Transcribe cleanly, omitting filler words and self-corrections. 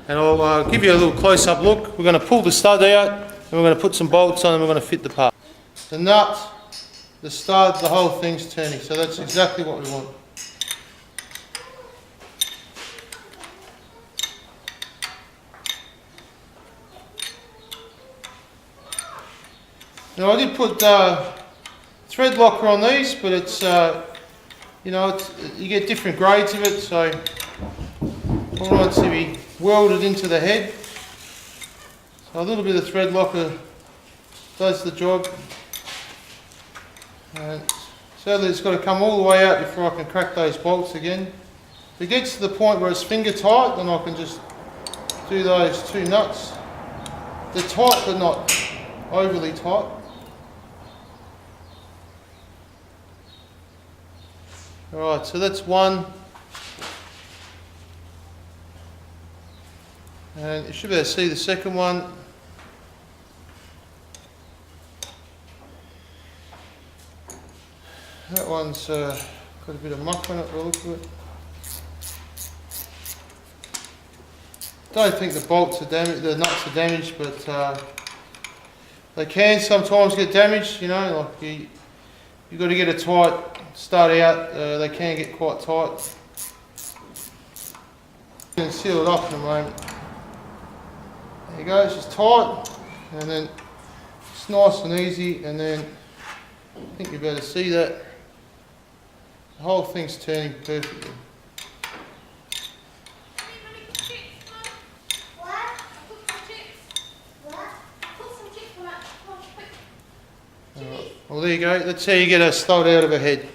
and I'll give you a little close-up look. We're going to pull the stud out and we're going to put some bolts on and we're going to fit the part. The nut, the stud, the whole thing's turning, so that's exactly what we want. Now I did put thread locker on these, but it's you know, you get different grades of it, so I want it to be welded into the head. So a little bit of thread locker does the job. And sadly it's got to come all the way out before I can crack those bolts again. If it gets to the point where it's finger tight, then I can just do those two nuts. They're tight but not overly tight. Alright, so that's one. And you should be able to see the second one. That one's got a bit of muck on it by the look of it. Don't think the bolts are damaged, the nuts are damaged, but they can sometimes get damaged, you know, like you've got to get it tight, start out, they can get quite tight. You can seal it up in a moment. There you go, it's just tight, and then it's nice and easy, and then I think you're better to see that. The whole thing's turning perfectly. Well, there you go. That's how you get a stud out of a head.